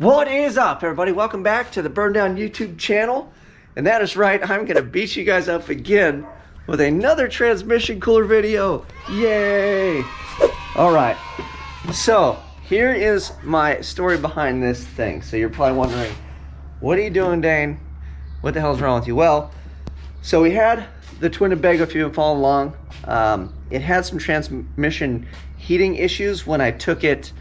What is up, everybody? Welcome back to the Burndown YouTube channel. And that is right, I'm gonna beat you guys up again with another transmission cooler video. Yay! All right, so here is my story behind this thing. So you're probably wondering, what are you doing, Dane? What the hell's wrong with you? Well, so we had the twin Winnebago, if you've been following along. It had some transmission heating issues when I took it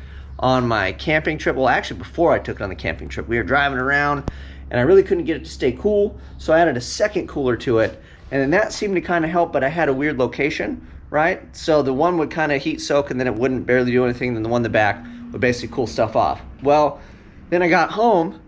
on my camping trip. Well, actually before I took it on the camping trip, we were driving around and I really couldn't get it to stay cool, so I added a second cooler to it, and then that seemed to kind of help, but I had a weird location, right? So the one would kind of heat soak and then it wouldn't barely do anything, then the one in the back would basically cool stuff off. Well, then I got home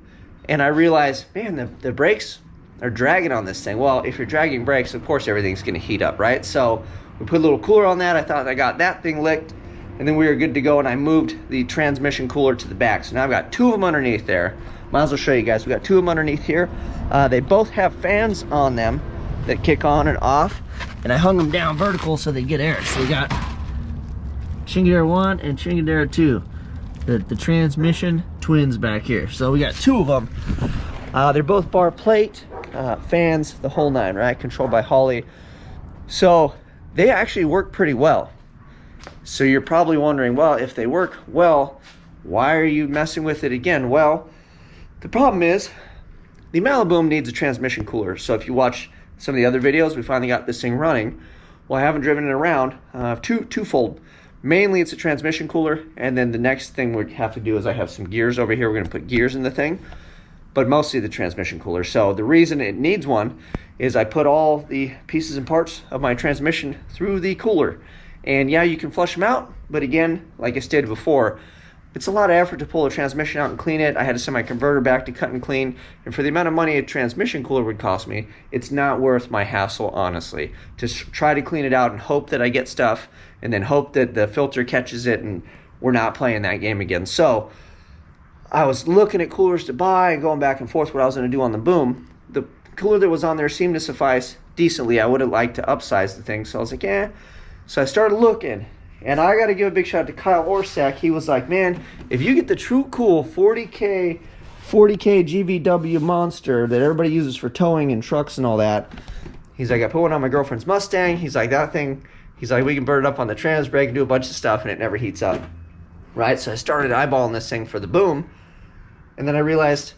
and I realized, man, the brakes are dragging on this thing. Well, if you're dragging brakes, of course everything's gonna heat up, right? So we put a little cooler on that. I thought I got that thing licked, and then we were good to go, and I moved the transmission cooler to the back. So now I've got two of them underneath there. Might as well show you guys. We got two of them underneath here. They both have fans on them that kick on and off, and I hung them down vertical so they get air. So we got Chingadera 1 and Chingadera 2, the transmission twins back here. So we got two of them. They're both bar plate, fans, the whole nine, right? Controlled by Holly. So they actually work pretty well. So you're probably wondering, well, if they work well, why are you messing with it again? Well, the problem is the Malibu needs a transmission cooler. So if you watch some of the other videos, we finally got this thing running. Well, I haven't driven it around. Twofold. Mainly it's a transmission cooler, and then the next thing we have to do is I have some gears over here. We're going to put gears in the thing, but mostly the transmission cooler. So the reason it needs one is I put all the pieces and parts of my transmission through the cooler. And yeah, you can flush them out, but again, like I stated before, it's a lot of effort to pull a transmission out and clean it. I had to send my converter back to cut and clean, and for the amount of money a transmission cooler would cost me, it's not worth my hassle, honestly, to try to clean it out and hope that I get stuff, and then hope that the filter catches it, and we're not playing that game again. So I was looking at coolers to buy and going back and forth what I was going to do on the boom. The cooler that was on there seemed to suffice decently. I would have liked to upsize the thing, so I was like, eh. So I started looking, and I got to give a big shout out to Kyle Orsak. He was like, man, if you get the True Cool 40K GVW monster that everybody uses for towing and trucks and all that, he's like, I put one on my girlfriend's Mustang. He's like, that thing, he's like, we can burn it up on the trans brake and do a bunch of stuff, and it never heats up, right? So I started eyeballing this thing for the boom, and then I realized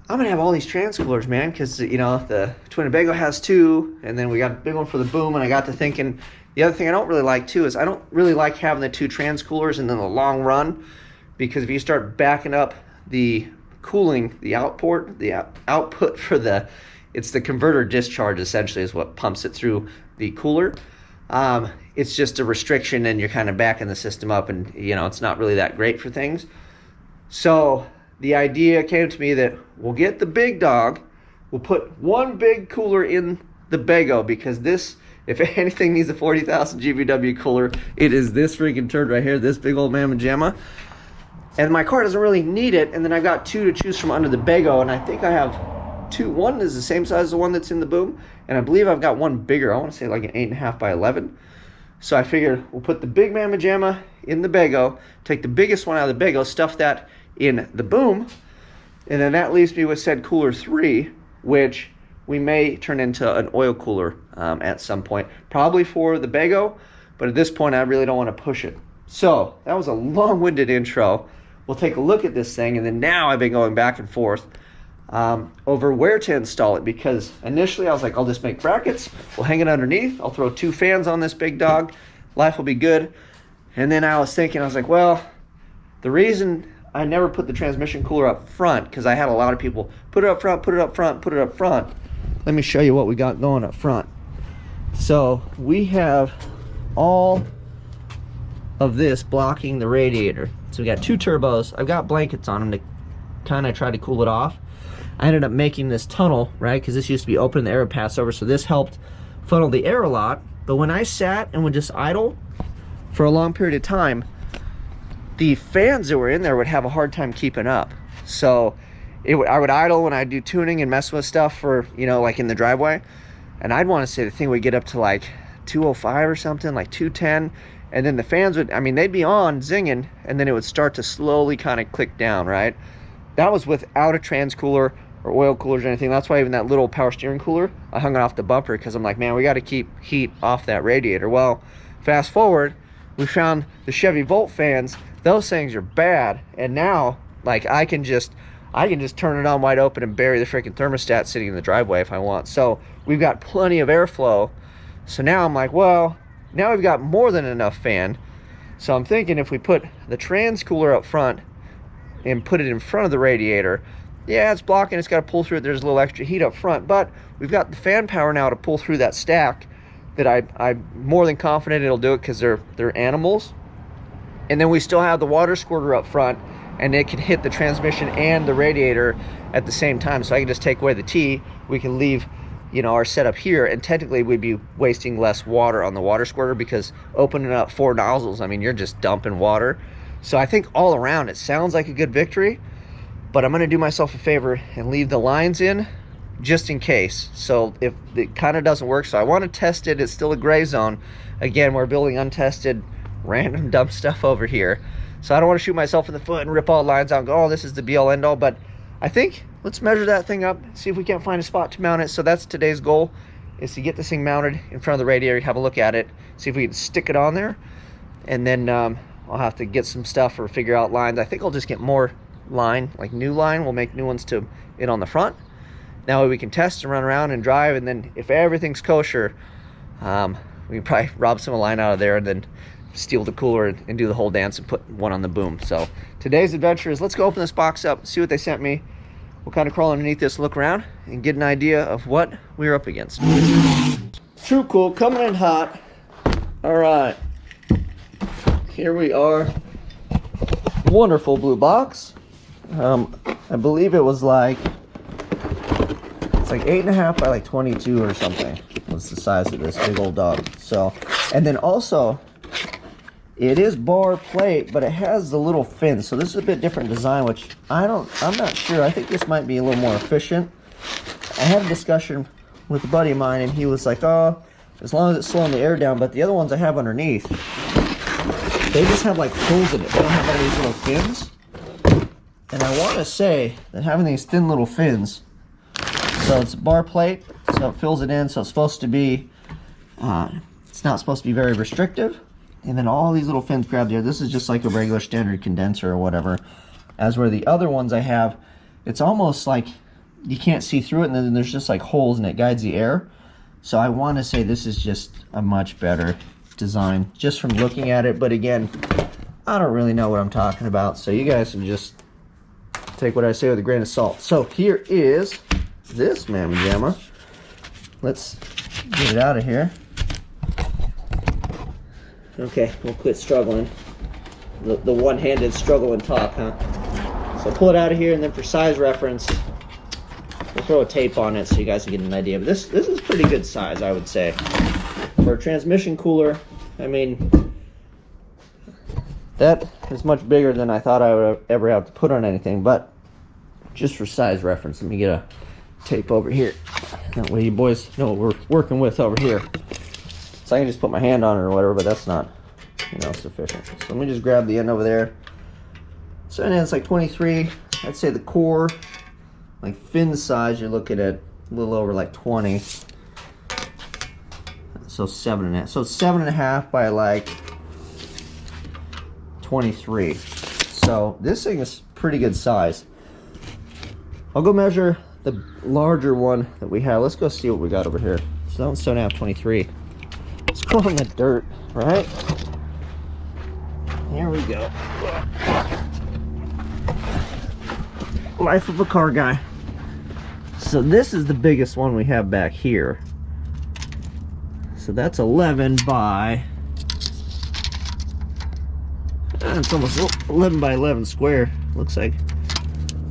I'm gonna have all these trans coolers, man, because you know the twin Winnebago has two, and then we got a big one for the boom. And I got to thinking, the other thing I don't really like too is I don't really like having the two trans coolers and then the long run, because if you start backing up the cooling, the output for it's the converter discharge essentially is what pumps it through the cooler. It's just a restriction, and you're kind of backing the system up, and you know it's not really that great for things. So the idea came to me that we'll get the big dog, we'll put one big cooler in the Bago, because this, if anything needs a 40,000 GVW cooler, it is this freaking turd right here, this big old mamma jamma. And my car doesn't really need it, and then I've got two to choose from under the Bago, and I think I have two. One is the same size as the one that's in the boom, and I believe I've got one bigger. I want to say like an 8.5 by 11. So I figured we'll put the big mamma jamma in the Bago, take the biggest one out of the Bago, stuff that in the boom, and then that leaves me with said cooler 3, which we may turn into an oil cooler at some point, probably for the Bago, but at this point I really don't want to push it. So that was a long-winded intro. We'll take a look at this thing, and then now I've been going back and forth over where to install it, because initially I was like, I'll just make brackets, we'll hang it underneath, I'll throw two fans on this big dog, life will be good. And then I was thinking, I was like, well, the reason I never put the transmission cooler up front, because I had a lot of people put it up front, put it up front, put it up front. Let me show you what we got going up front. So we have all of this blocking the radiator. So we got two turbos. I've got blankets on them to kind of try to cool it off. I ended up making this tunnel, right, because this used to be open and the air would pass over, so this helped funnel the air a lot. But when I sat and would just idle for a long period of time, the fans that were in there would have a hard time keeping up. So I would idle when I do tuning and mess with stuff for, you know, like in the driveway, and I'd want to say the thing would get up to like 205 or something, like 210, and then the fans would, I mean, they'd be on zinging, and then it would start to slowly kind of click down, right? that was without a trans cooler or oil coolers or anything. That's why even that little power steering cooler, I hung it off the bumper, because I'm like, man, we got to keep heat off that radiator. Well, fast forward, we found the Chevy Volt fans. Those things are bad, and now like I can just turn it on wide open and bury the freaking thermostat sitting in the driveway if I want. So we've got plenty of airflow. So now I'm like, well, now we've got more than enough fan. So I'm thinking if we put the trans cooler up front and put it in front of the radiator, yeah, it's blocking, it's got to pull through it. There's a little extra heat up front, but we've got the fan power now to pull through that stack that I'm more than confident it'll do it, because they're animals. And then we still have the water squirter up front, and it can hit the transmission and the radiator at the same time. So I can just take away the T, we can leave, you know, our setup here, and technically we'd be wasting less water on the water squirter, because opening up 4 nozzles, I mean, you're just dumping water. So I think all around it sounds like a good victory, but I'm gonna do myself a favor and leave the lines in just in case. So if it kind of doesn't work, so I want to test it, it's still a gray zone. Again, we're building untested random dumb stuff over here. So I don't want to shoot myself in the foot and rip all the lines out and go, oh, this is the be all end all. But I think let's measure that thing up, see if we can't find a spot to mount it. So that's today's goal, is to get this thing mounted in front of the radiator, have a look at it, see if we can stick it on there. And then I'll have to get some stuff or figure out lines. I think I'll just get more line, like new line. We'll make new ones to it on the front. That way we can test and run around and drive. And then if everything's kosher, we can probably rob some of the line out of there and then steal the cooler and do the whole dance and put one on the boom. So today's adventure is, let's go open this box up, see what they sent me. We'll kind of crawl underneath this, look around, and get an idea of what we're up against. True Cool coming in hot. All right, here we are. Wonderful blue box. I believe it was like, it's like 8.5 by like 22 or something was the size of this big old dog. So, and then also it is bar plate, but it has the little fins. So this is a bit different design, which I'm not sure. I think this might be a little more efficient. I had a discussion with a buddy of mine, and he was like, oh, as long as it's slowing the air down. But the other ones I have underneath, they just have like holes in it. They don't have all these little fins. And I want to say that having these thin little fins, so it's a bar plate, so it fills it in, so it's supposed to be, it's not supposed to be very restrictive. And then all these little fins grab there. This is just like a regular standard condenser or whatever. As where the other ones I have, it's almost like you can't see through it, and then there's just like holes and it guides the air. So I want to say this is just a much better design just from looking at it. But again, I don't really know what I'm talking about, so you guys can just take what I say with a grain of salt. So here is this mamma jamma. Let's get it out of here. Okay, we'll quit struggling. The one-handed struggle and talk, huh? So pull it out of here, and then for size reference, we'll throw a tape on it so you guys can get an idea. But this is pretty good size, I would say. For a transmission cooler, I mean, that is much bigger than I thought I would ever have to put on anything. But just for size reference, let me get a tape over here. That way you boys know what we're working with over here. So I can just put my hand on it or whatever, but that's not, you know, sufficient. So let me just grab the end over there. So and it's like 23. I'd say the core, like fin size, you're looking at a little over like 20. So 7.5. So 7.5 by like 23. So this thing is pretty good size. I'll go measure the larger one that we have. Let's go see what we got over here. So that one's 7.5, 23. Let's go in the dirt, right? Here we go. Life of a car guy. So this is the biggest one we have back here. So that's 11 by, it's almost 11 by 11 square, looks like.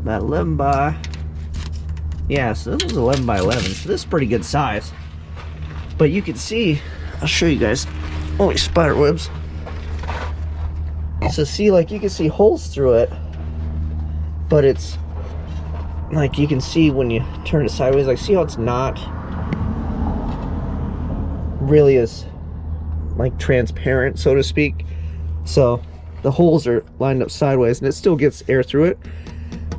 About 11 by, yeah, so this was 11 by 11, so this is pretty good size. But you can see, I'll show you guys, holy spider webs. So see, like you can see holes through it, but it's like you can see when you turn it sideways, like see how it's not really as like transparent, so to speak. So the holes are lined up sideways and it still gets air through it.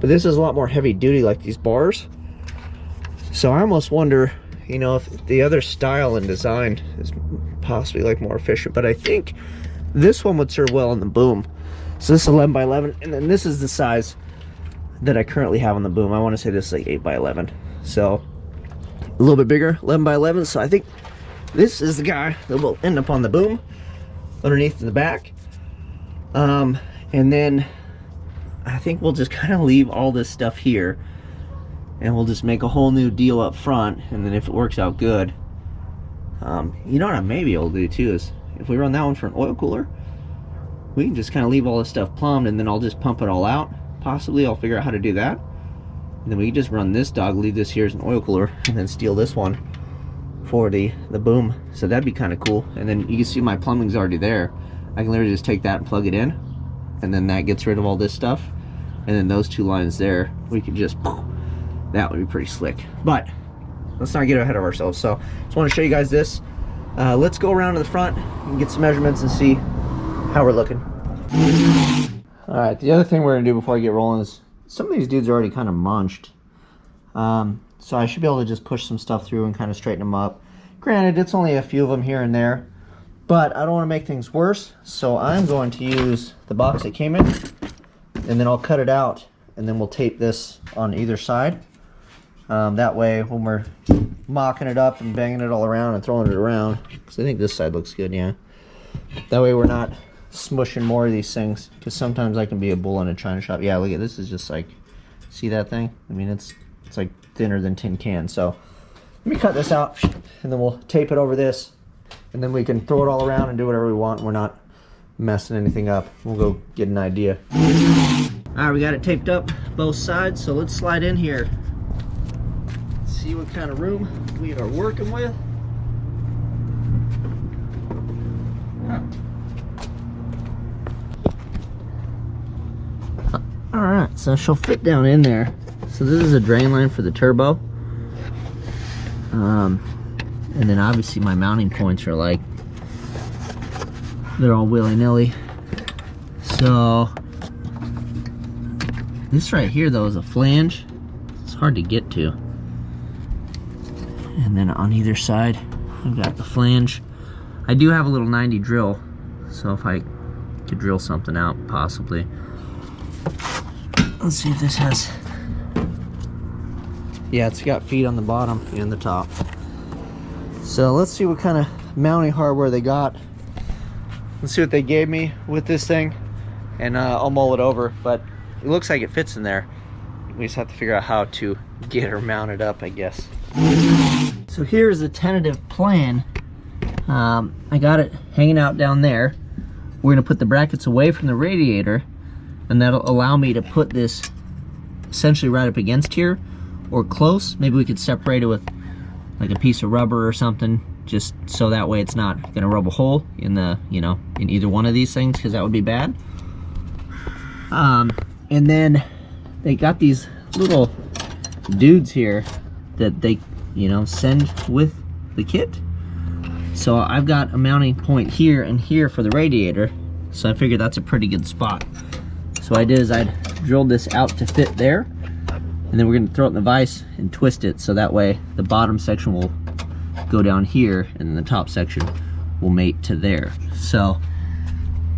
But this is a lot more heavy duty, like these bars. So I almost wonder, you know, if the other style and design is possibly like more efficient. But I think this one would serve well on the boom. So this is 11 by 11, and then this is the size that I currently have on the boom. I want to say this is like 8 by 11. So a little bit bigger, 11 by 11. So I think this is the guy that will end up on the boom underneath in the back. And then I think we'll just kind of leave all this stuff here, and we'll just make a whole new deal up front. And then if it works out good, you know what I may be able to do too is if we run that one for an oil cooler, we can just kind of leave all this stuff plumbed, and then I'll just pump it all out. Possibly I'll figure out how to do that, and then we can just run this dog, leave this here as an oil cooler, and then steal this one for the boom. So that'd be kind of cool. And then you can see my plumbing's already there. I can literally just take that and plug it in, and then that gets rid of all this stuff. And then those two lines there, we could just, that would be pretty slick. But let's not get ahead of ourselves. So just want to show you guys this. Let's go around to the front and get some measurements and see how we're looking. All right, the other thing we're gonna do before I get rolling is some of these dudes are already kind of munched. So I should be able to just push some stuff through and kind of straighten them up. Granted, it's only a few of them here and there, but I don't want to make things worse. So I'm going to use the box it came in, and then I'll cut it out, and then we'll tape this on either side. That way when we're mocking it up and banging it all around and throwing it around, because I think this side looks good, yeah. That way we're not smushing more of these things, because sometimes I can be a bull in a china shop. Yeah, look at this, is just like, see that thing? I mean, it's like thinner than tin can. So let me cut this out, and then we'll tape it over this, and then we can throw it all around and do whatever we want. We're not messing anything up. We'll go get an idea. All right, we got it taped up both sides, so let's slide in here, see what kind of room we are working with. All right, so she'll fit down in there. So this is a drain line for the turbo. And then obviously my mounting points are like, they're all willy-nilly. So this right here though is a flange. It's hard to get to. And then on either side, I've got the flange. I do have a little 90 drill, so if I could drill something out, possibly. Let's see if this has, yeah, it's got feet on the bottom and the top. So let's see what kind of mounting hardware they got. Let's see what they gave me with this thing, and I'll mull it over, but it looks like it fits in there. We just have to figure out how to get her mounted up, I guess. So here's the tentative plan. I got it hanging out down there. We're gonna put the brackets away from the radiator, and that'll allow me to put this essentially right up against here or close. Maybe we could separate it with like a piece of rubber or something, just so that way it's not gonna rub a hole in the, you know, in either one of these things, because that would be bad. And then they got these little dudes here that they, you know, send with the kit. So I've got a mounting point here and here for the radiator, so I figured that's a pretty good spot. So what I did is I drilled this out to fit there, and then we're going to throw it in the vise and twist it, so that way the bottom section will go down here and then the top section will mate to there. So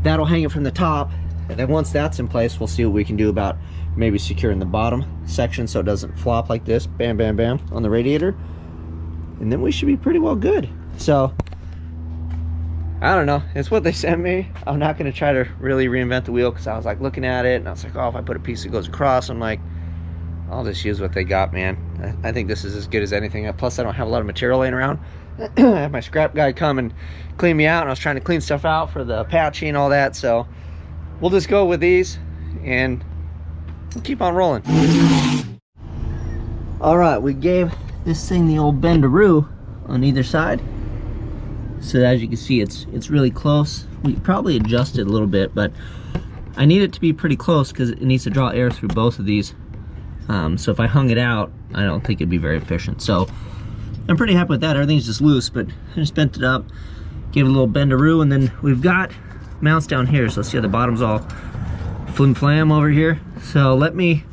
that'll hang it from the top, and then once that's in place, we'll see what we can do about maybe securing the bottom section so it doesn't flop like this, bam, bam, bam, on the radiator. And then we should be pretty well good. So I don't know, it's what they sent me. I'm not going to try to really reinvent the wheel, because I was like looking at it and I was like, oh, if I put a piece that goes across, I'm like, I'll just use what they got, man. I think this is as good as anything. Plus I don't have a lot of material laying around. I have my scrap guy come and clean me out, and I was trying to clean stuff out for the Apache and all that, so we'll just go with these and we'll keep on rolling. All right, we gave this thing the old bendaroo on either side. So as you can see, it's really close. We probably adjust it a little bit, but I need it to be pretty close because it needs to draw air through both of these. So if I hung it out, I don't think it'd be very efficient. So I'm pretty happy with that. Everything's just loose, but I just bent it up, gave it a little bendaroo, and then we've got mounts down here. So see how the bottom's all flim flam over here. So let me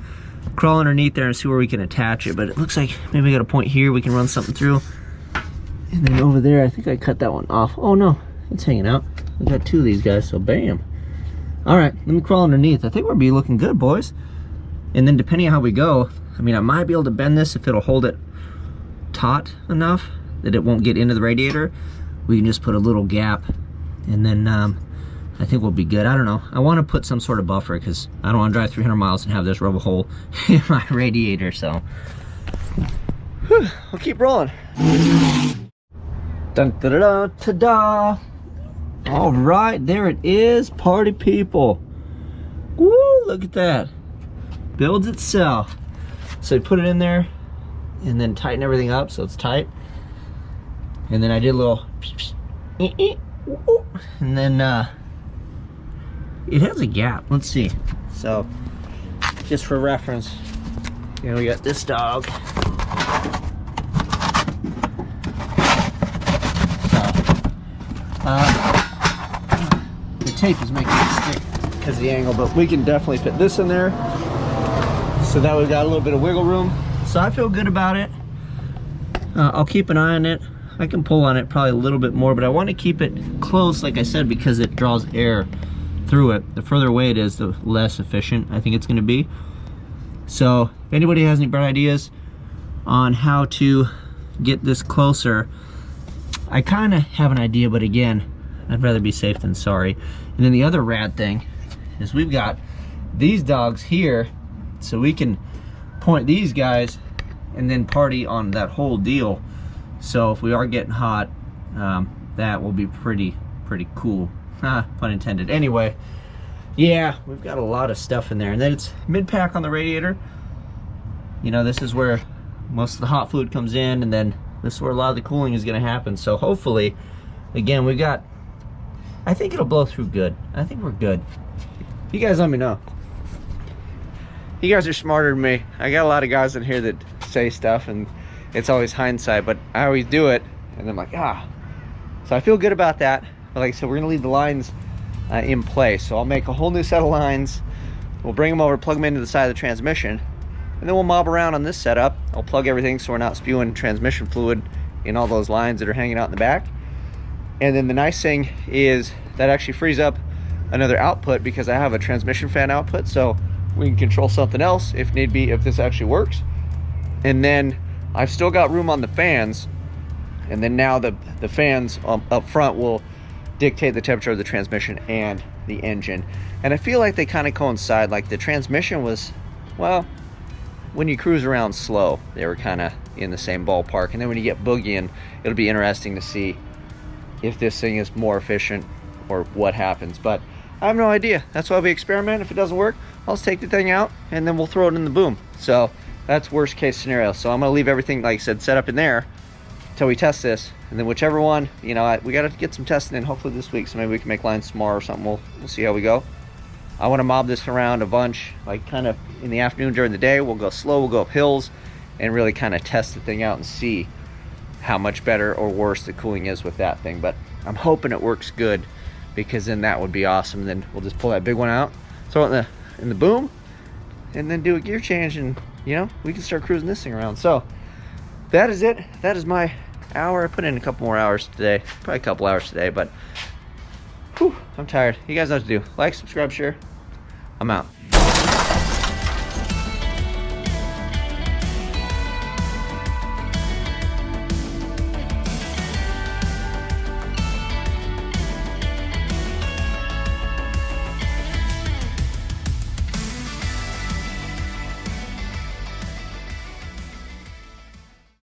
crawl underneath there and see where we can attach it. But it looks like maybe we got a point here we can run something through. And then over there, I think I cut that one off. Oh no, it's hanging out. I got 2 of these guys, so bam. All right, let me crawl underneath. I think we'll be looking good, boys. And then depending on how we go, I mean, I might be able to bend this if it'll hold it taut enough that it won't get into the radiator. We can just put a little gap, and then I think we'll be good. I don't know. I want to put some sort of buffer because I don't want to drive 300 miles and have this rub a hole in my radiator, so. Whew, I'll keep rolling. Dun, da, da, da, ta-da! All right, there it is, party people. Woo, look at that. Builds itself. So I put it in there and then tighten everything up so it's tight. And then I did a little, and then it has a gap. Let's see. So just for reference, you know, we got this dog. The tape is making it stick because of the angle, but we can definitely fit this in there. So now we've got a little bit of wiggle room. So I feel good about it. I'll keep an eye on it. I can pull on it probably a little bit more, but I want to keep it close, like I said, because it draws air through it. The further away it is, the less efficient I think it's going to be. So if anybody has any bright ideas on how to get this closer, I kind of have an idea, but again, I'd rather be safe than sorry. And then the other rad thing is we've got these dogs here, so we can point these guys and then party on that whole deal. So if we are getting hot, that will be pretty cool. Pun intended. Anyway, yeah, we've got a lot of stuff in there. And then it's mid-pack on the radiator. You know, this is where most of the hot fluid comes in, and then this is where a lot of the cooling is going to happen. So hopefully, again, we've got, I think it'll blow through good. I think we're good. You guys let me know. You guys are smarter than me. I got a lot of guys in here that say stuff, and it's always hindsight, but I always do it, and I'm like, ah. So I feel good about that. But like I said, we're gonna leave the lines in place. So I'll make a whole new set of lines. We'll bring them over, plug them into the side of the transmission, and then we'll mob around on this setup. I'll plug everything so we're not spewing transmission fluid in all those lines that are hanging out in the back. And then the nice thing is that actually frees up another output because I have a transmission fan output, so we can control something else if need be, if this actually works. And then I've still got room on the fans, and then now the fans up front will dictate the temperature of the transmission and the engine. And I feel like they kind of coincide. Like the transmission was, well, when you cruise around slow, they were kind of in the same ballpark. And then when you get boogieing, it'll be interesting to see if this thing is more efficient or what happens. But I have no idea. That's why we experiment. If it doesn't work, I'll just take the thing out and then we'll throw it in the boom. So that's worst case scenario. So I'm gonna leave everything, like I said, set up in there until we test this, and then whichever one, you know, we gotta get some testing in hopefully this week, so maybe we can make lines tomorrow or something. We'll see how we go. I want to mob this around a bunch, like kind of in the afternoon during the day. We'll go slow, we'll go up hills, and really kind of test the thing out and see how much better or worse the cooling is with that thing. But I'm hoping it works good, because then that would be awesome. And then we'll just pull that big one out, throw it in the boom, and then do a gear change, and you know, we can start cruising this thing around. So that is it. That is my hour. I put in a couple more hours today, probably a couple hours today, but whew, I'm tired. You guys know what to do. Like, subscribe, share. I'm out.